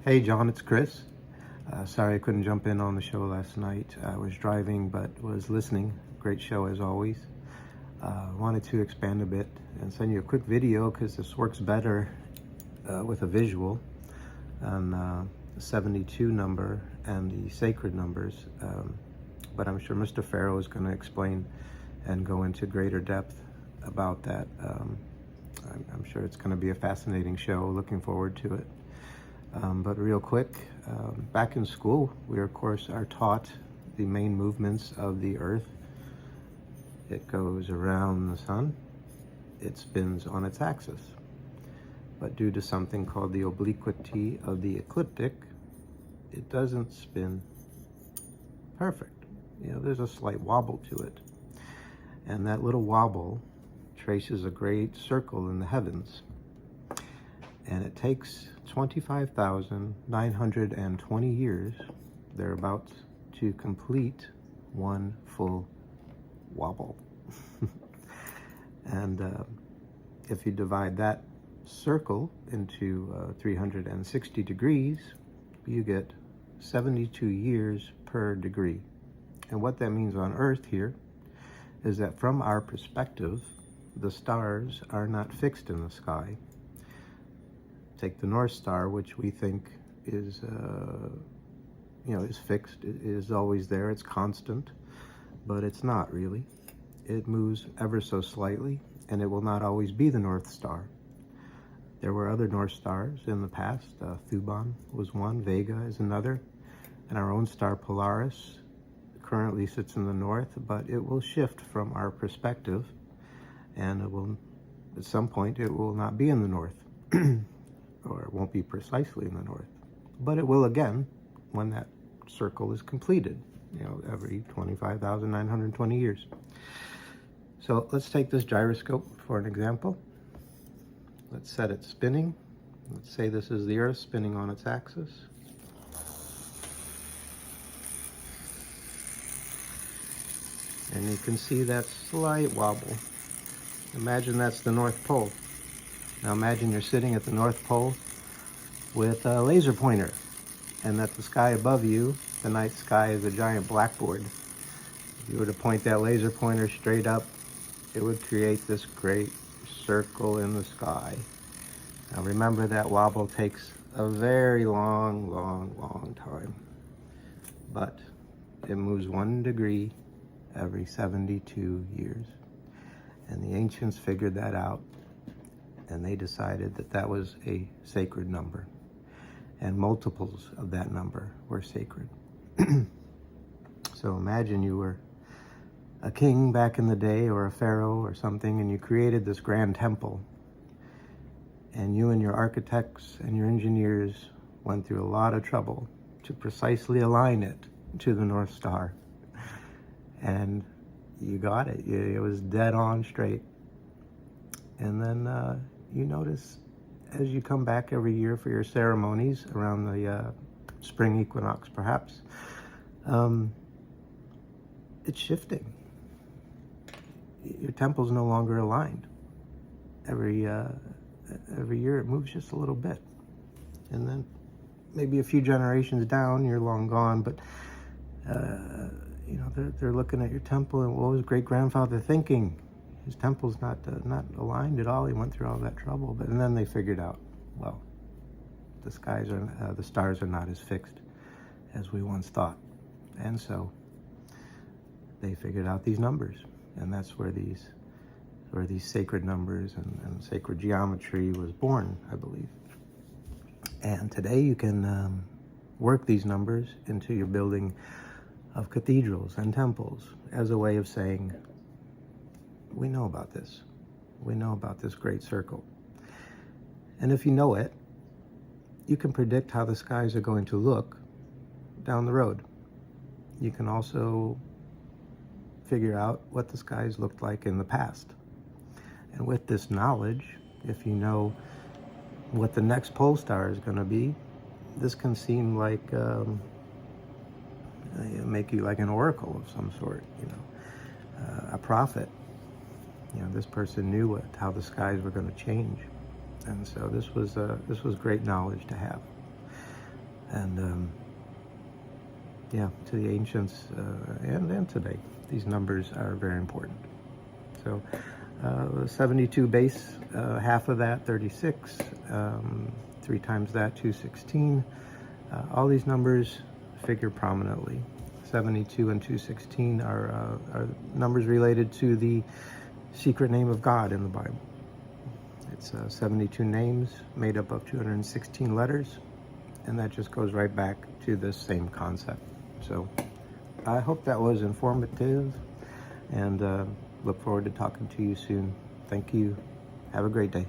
Hey John, it's Chris. Sorry I couldn't jump in on the show last night. I was driving but was listening. Great show as always. Wanted to expand a bit and send you a quick video because this works better with a visual on the 72 number and the sacred numbers. But I'm sure Mr. Farrow is going to explain and go into greater depth about that. I'm sure it's going to be a fascinating show. Looking forward to it. But real quick, back in school, we of course are taught the main movements of the Earth. It goes around the sun, it spins on its axis. But due to something called the obliquity of the ecliptic, it doesn't spin perfect. There's a slight wobble to it. And that little wobble traces a great circle in the heavens. And it takes 25,920 years, thereabouts, to complete one full wobble. And if you divide that circle into 360 degrees, you get 72 years per degree. And what that means on Earth here is that from our perspective, the stars are not fixed in the sky. Take the North Star, which we think is, is fixed, it is always there, it's constant, but it's not really. It moves ever so slightly, and it will not always be the North Star. There were other North Stars in the past. Thuban was one, Vega is another, and our own star Polaris currently sits in the north, but it will shift from our perspective, and it will, at some point, it will not be in the north. Or it won't be precisely in the north, but it will again when that circle is completed, every 25,920 years. So let's take this gyroscope for an example. Let's set it spinning. Let's say this is the Earth spinning on its axis. And you can see that slight wobble. Imagine that's the North Pole. Now imagine you're sitting at the North Pole with a laser pointer, and that the sky above you, the night sky, is a giant blackboard. If you were to point that laser pointer straight up, it would create this great circle in the sky. Now remember, that wobble takes a very long time, but it moves 1 degree every 72 years. And the ancients figured that out, and they decided that that was a sacred number, and multiples of that number were sacred. So imagine you were a king back in the day, or a pharaoh or something, and you created this grand temple, and you and your architects and your engineers went through a lot of trouble to precisely align it to the North Star, and you got it. It was dead on straight. And then you notice, as you come back every year for your ceremonies around the spring equinox, perhaps, it's shifting. Your temple's no longer aligned. Every year it moves just a little bit. And then maybe a few generations down, you're long gone, but they're looking at your temple, and what was great-grandfather thinking? His temple's not aligned at all. He went through all that trouble, and then they figured out, well, the stars are not as fixed as we once thought, and so they figured out these numbers, and that's where these sacred numbers and sacred geometry was born, I believe. And today you can work these numbers into your building of cathedrals and temples as a way of saying, we know about this. We know about this great circle. And if you know it, you can predict how the skies are going to look down the road. You can also figure out what the skies looked like in the past. And with this knowledge, if you know what the next pole star is going to be, this can seem like make you like an oracle of some sort, a prophet. This person knew how the skies were going to change, and so this was great knowledge to have. And yeah, to the ancients and today, these numbers are very important. So 72 base, half of that, 36, 3 times that, 216. All these numbers figure prominently. 72 and 216 are numbers related to the secret name of God in the Bible. It's 72 names made up of 216 letters, and that just goes right back to this same concept. So I hope that was informative, and look forward to talking to you soon. Thank you. Have a great day.